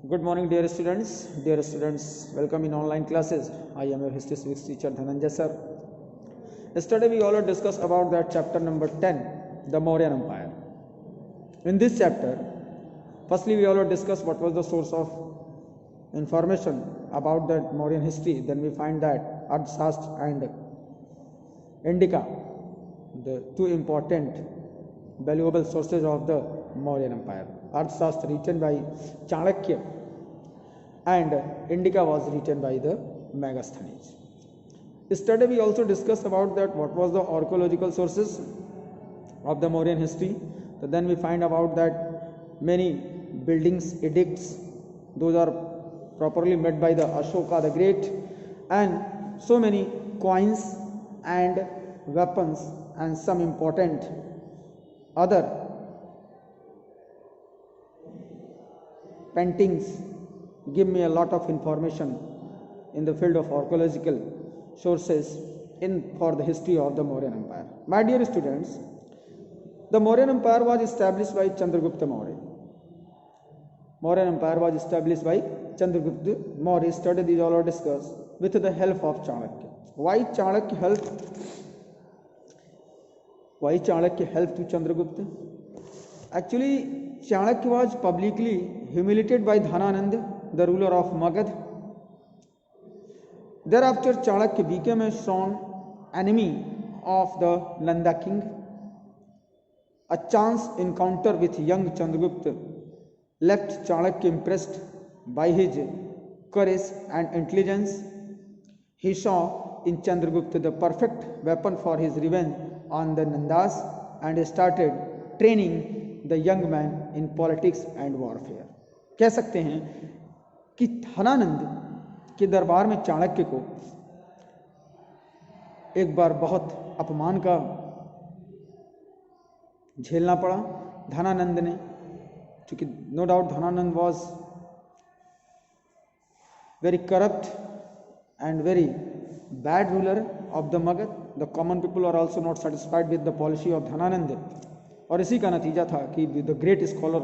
Good morning, dear students. Dear students, welcome in online classes. I am your history civics teacher Dhananjay sir. Yesterday we already discussed about that chapter number 10, the Mauryan Empire. In this chapter, firstly we already discussed what was the source of information about that Mauryan history. Then we find that Arthashastra and Indica, the two important valuable sources of the Mauryan Empire. Arthashastra written by Chanakya and Indica was written by the Megasthenes. Yesterday we also discussed about that what was the archaeological sources of the Mauryan history. So then we find about that many buildings, edicts, those are properly made by the Ashoka the Great, and so many coins and weapons and some important other paintings give me a lot of information in the field of archaeological sources for the history of the Mauryan Empire. My dear students, the Mauryan Empire was established by Chandragupta Maurya. Mauryan Empire was established by Chandragupta Maurya. Study these all are discussed with the help of Chanakya. Why Chanakya helped to Chandragupta? Actually, Chanakya was publicly humiliated by Dhananand, the ruler of Magad. Thereafter, Chanakya became a strong enemy of the Nanda king. A chance encounter with young Chandragupta left Chanakya impressed by his courage and intelligence. He saw in Chandragupta the perfect weapon for his revenge on the Nandas and started training the young man in politics and warfare. कह सकते हैं कि धनानंद के दरबार में चाणक्य को एक बार बहुत अपमान का झेलना पड़ा धनानंद ने, क्योंकि no doubt Dhanananda was very corrupt and very bad ruler of the Magad. The common people are also not satisfied with the policy of Dhananand. और इसी का नतीजा था कि the great scholar,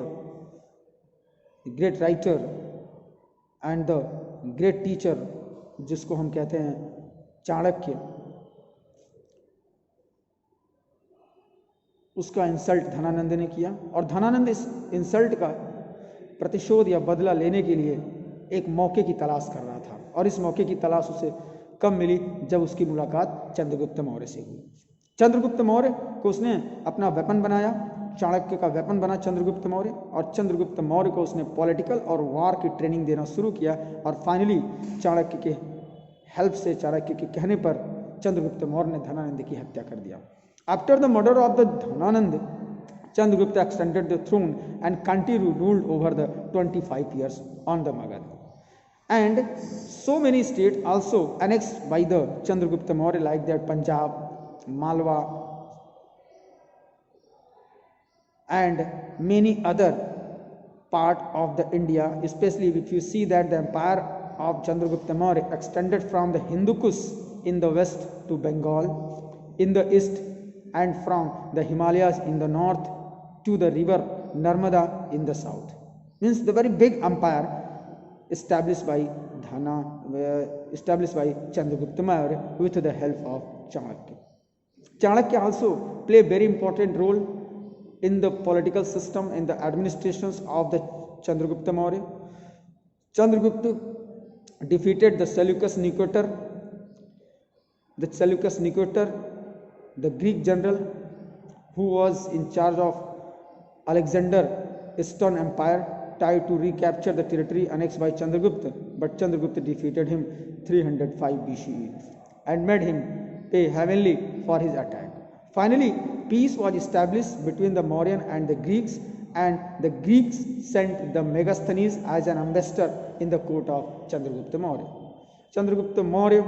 the great writer and the great teacher जिसको हम कहते हैं चाणक्य, उसका इंसल्ट धनानंद ने किया और धनानंद इस इंसल्ट का प्रतिशोध या बदला लेने के लिए एक मौके की तलाश कर रहा था और इस मौके की तलाश उसे कब मिली? जब उसकी मुलाकात चंद्रगुप्त मौर्य से हुई। चंद्रगुप्त मौर्य को उसने अपना वेपन बनाया, चाणक्य का वेपन बना चंद्रगुप्त मौर्य, और चंद्रगुप्त मौर्य को उसने पॉलिटिकल और वार की ट्रेनिंग देना शुरू किया और फाइनली चाणक्य के हेल्प से, चाणक्य के कहने पर चंद्रगुप्त मौर्य ने धनानंद की हत्या कर दिया। After the murder of the Dhanananda, Chandragupta extended the throne and continued ruled over the 25 years on the Magad. And so many states also annexed by the Chandragupta Maurya like that Punjab, Malwa and many other part of the India, especially if you see that the empire of Chandragupta Maurya extended from the Hindu Kush in the west to Bengal in the east and from the Himalayas in the north to the river Narmada in the south. Means the very big empire established by Chandragupta Maurya with the help of Chanakya. Chanakya also play a very important role in the political system, in the administrations of the Chandragupta Maurya. Chandragupta defeated the Seleucus Nicator. The Seleucus Nicator, the Greek general who was in charge of Alexander Eastern Empire, tried to recapture the territory annexed by Chandragupta, but Chandragupta defeated him 305 BCE and made him pay heavily for his attack. Finally, peace was established between the Mauryan and the Greeks, and the Greeks sent the Megasthenes as an ambassador in the court of Chandragupta Maurya. Chandragupta Maurya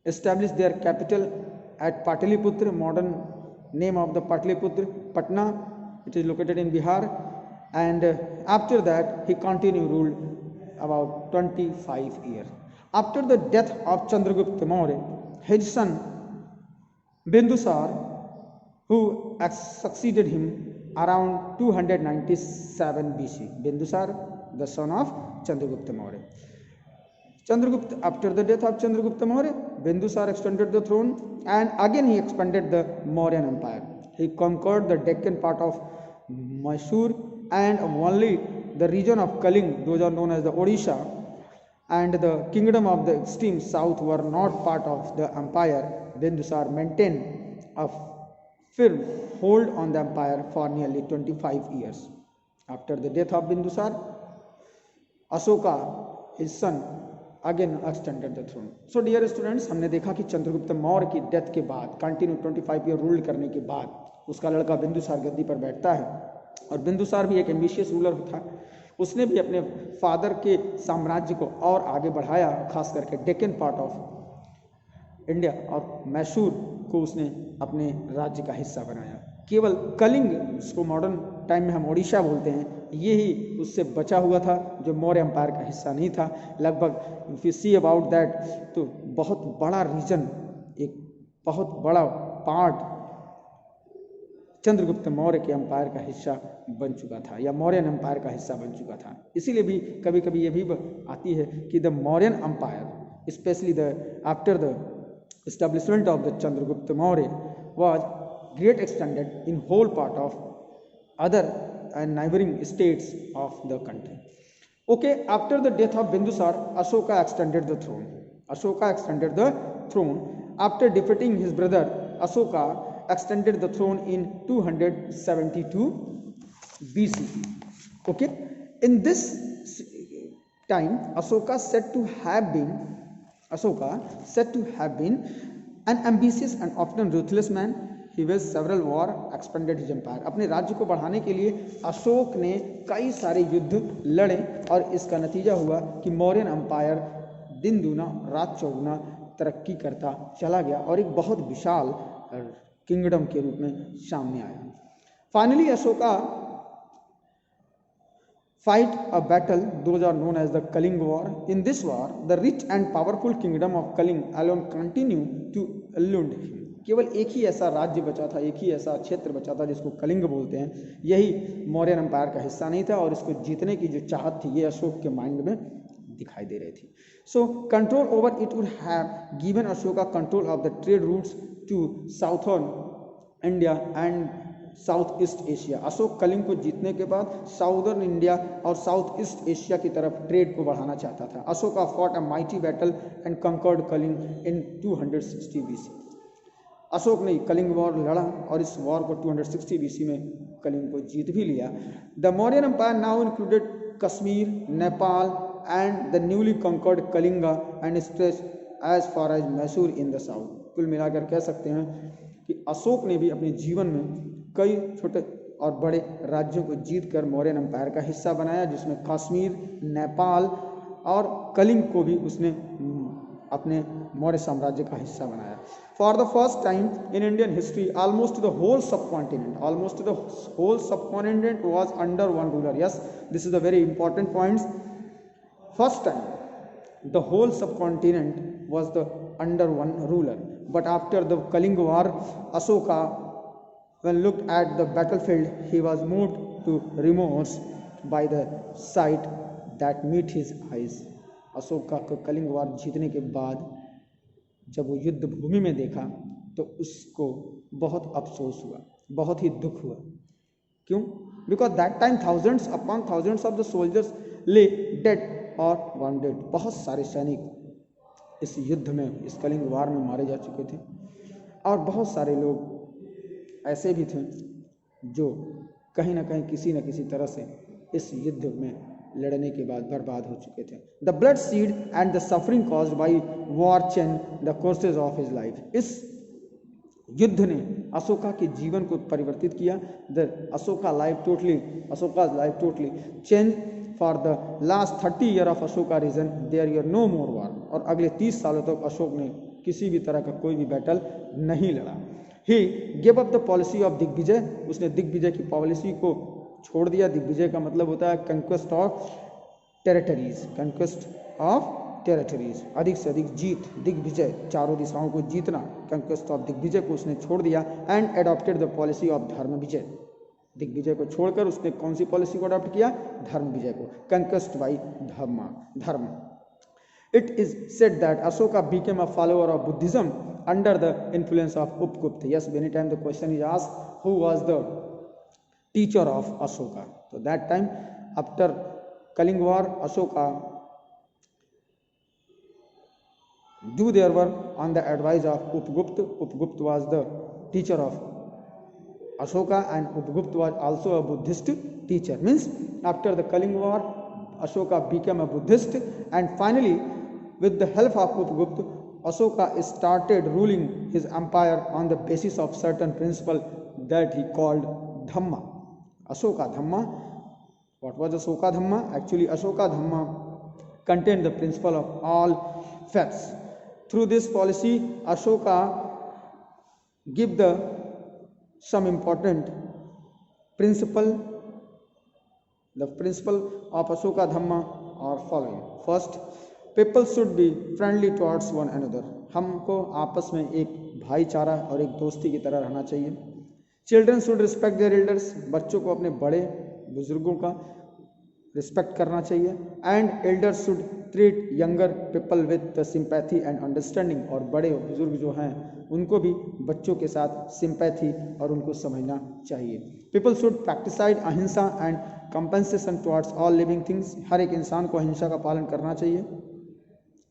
established their capital at Pataliputra, modern name of the Pataliputra, Patna. It is located in Bihar. And after that, he continued ruled about 25 years. After the death of Chandragupta Maurya, his son Bindusar, who succeeded him around 297 BC. Bindusar, the son of Chandragupta Maurya. Chandragupta, after the death of Chandragupta Maurya, Bindusar extended the throne and again he expanded the Mauryan Empire. He conquered the Deccan part of Mysore and only the region of Kaling, those are known as the Odisha, and the kingdom of the extreme south were not part of the empire. Bindusar maintained a firm hold on the empire for nearly 25 years. After the death of Bindusar, Ashoka, his son, again extended the throne. So dear students, हमने देखा कि चंद्रगुप्त मौर्य की death के बाद continue 25 year rule करने के बाद उसका लड़का बिंदुसार गद्दी पर बैठता है और बिंदुसार भी एक एम्बिशियस रूलर था। उसने भी अपने फादर के साम्राज्य को और आगे बढ़ाया, खास करके डेक्कन पार्ट ऑफ इंडिया और मैसूर को उसने अपने राज्य का हिस्सा बनाया। केवल कलिंग, जिसको मॉडर्न टाइम में हम ओडिशा बोलते हैं, ये ही उससे बचा हुआ था जो मौर्य एम्पायर का हिस्सा नहीं था। लगभग if you see about that, तो बहुत बड़ा रीजन, एक बहुत बड़ा पार्ट चंद्रगुप्त मौर्य के एम्पायर का हिस्सा बन चुका था या मौर्यन एम्पायर का हिस्सा बन चुका था। इसीलिए भी कभी कभी ये भी आती है कि the Mauryan empire, especially the after the establishment of the Chandragupta Maurya, was great extended in whole part of other and neighboring states of the country. Okay, after the death of Bindusar, Ashoka extended the throne. Ashoka extended the throne. After defeating his brother, Ashoka extended the throne in 272 BCE. Okay, in this time, Ashoka said to have been an ambitious and often ruthless man. He waged several wars, expanded his empire. अपने राज्य को बढ़ाने के लिए अशोक ने कई सारे युद्ध लड़े और इसका नतीजा हुआ कि मौर्यन एम्पायर दिन दूना रात चौगुना तरक्की करता चला गया और एक बहुत विशाल किंगडम के रूप में सामने आया। Finally Ashoka fight a battle, those are known as the Kaling War. In this war, the rich and powerful kingdom of Kaling alone continued to elude him. केवल एक ही ऐसा राज्य बचा था, एक ही ऐसा क्षेत्र बचा था जिसको कलिंग बोलते हैं, यही मौर्यन एम्पायर का हिस्सा नहीं था और इसको जीतने की जो चाहत थी ये अशोक के माइंड में दिखाई दे रही थी। So control over it would have given Ashoka control of the trade routes to southern India and South East Asia. Ashok Kalinga को जीतने के बाद साउदर्न इंडिया और साउथ ईस्ट एशिया की तरफ ट्रेड को बढ़ाना चाहता था। Ashoka fought a mighty battle and conquered Kalinga in 260 BC। Ashok ने कलिंग वॉर लड़ा और इस वॉर को 260 BC में कलिंग को जीत भी लिया। The Mauryan empire now included Kashmir, Nepal and the newly conquered Kalinga and stretch as far as Mysore in the south. कुल मिलाकर कह सकते हैं कि अशोक ने भी अपने जीवन में कई छोटे और बड़े राज्यों को जीतकर मौर्यन एम्पायर का हिस्सा बनाया, जिसमें कश्मीर, नेपाल और कलिंग को भी उसने अपने मौर्य साम्राज्य का हिस्सा बनाया। For the first time in Indian history almost the whole subcontinent was under one ruler. Yes, this is the very important points. First time the whole subcontinent was the under one ruler, but after the Kalinga war Ashoka when looked at the battlefield, he was moved to remorse by the sight that met his eyes. Ashoka को कलिंग वार जीतने के बाद जब वो युद्ध भूमि में देखा तो उसको बहुत अफसोस हुआ, बहुत ही दुख हुआ। क्यों? Because that time thousands upon thousands of the soldiers lay dead or wounded. बहुत सारे सैनिक इस युद्ध में, इस कलिंग वार में मारे जा चुके थे और बहुत सारे लोग ऐसे भी थे जो कहीं ना कहीं किसी न किसी तरह से इस युद्ध में लड़ने के बाद बर्बाद हो चुके थे। The bloodshed and the suffering caused by war change the courses of his life. इस युद्ध ने अशोका के जीवन को परिवर्तित किया। Ashoka's life totally change. For the last 30 years of Ashoka region there were no more war. और अगले 30 सालों तक अशोक ने किसी भी तरह का कोई भी बैटल नहीं लड़ा। He give up the policy of digvijay. उसने दिग्विजय की पॉलिसी को छोड़ दिया। दिग्विजय का मतलब होता है कंक्वेस्ट ऑफ टेरिटरीज, अधिक से अधिक जीत, दिग्विजय, चारों दिशाओं को जीतना, कंक्वेस्ट ऑफ दिग्विजय को उसने छोड़ दिया। And adopted the policy of धर्म विजय। दिग्विजय को छोड़कर उसने कौन सी पॉलिसी को अडॉप्ट किया? धर्म विजय को, कंक्वेस्ट बाई धर्म. It is said that Ashoka became a follower of Buddhism under the influence of Upgupta. Yes, many times the question is asked, who was the teacher of Ashoka? So that time, after Kalinga War, Ashoka do their work on the advice of Upgupta. Upgupta was the teacher of Ashoka, and Upgupta was also a Buddhist teacher. Means after the Kalinga War, Ashoka became a Buddhist, and finally, with the help of Upgupta, Ashoka started ruling his empire on the basis of certain principle that he called Dhamma. Ashoka Dhamma. What was Ashoka Dhamma? Actually, Ashoka Dhamma contained the principle of all faiths. Through this policy, Ashoka give some important principle. The principle of Ashoka Dhamma are following. First, people should be friendly towards one another. हमको आपस में एक भाईचारा और एक दोस्ती की तरह रहना चाहिए. Children should respect their elders. बच्चों को अपने बड़े बुजुर्गों का रिस्पेक्ट करना चाहिए. And elders should treat younger people with sympathy and understanding. और बड़े बुजुर्ग जो हैं उनको भी बच्चों के साथ सिंपैथी और उनको समझना चाहिए. People should practised ahimsa and compensation towards all living things. हर एक इंसान को अहिंसा का पालन करना चाहिए.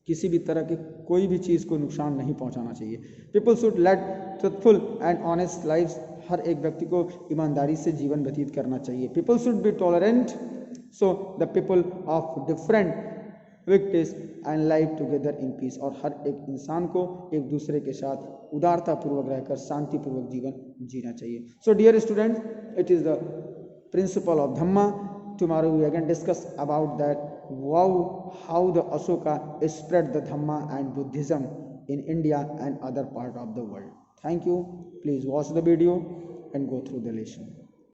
किसी भी तरह की कोई भी चीज़ को नुकसान नहीं पहुंचाना चाहिए. People should lead truthful and honest life. हर एक व्यक्ति को ईमानदारी से जीवन व्यतीत करना चाहिए. People should be tolerant so the people of different victims and live together in peace. और हर एक इंसान को एक दूसरे के साथ उदारतापूर्वक रहकर शांतिपूर्वक जीवन जीना चाहिए. So dear student, it is the principle of Dhamma. Tomorrow we again discuss about that how the Ashoka spread the Dhamma and Buddhism in India and other part of the world. Thank you. Please watch the video and go through the lesson.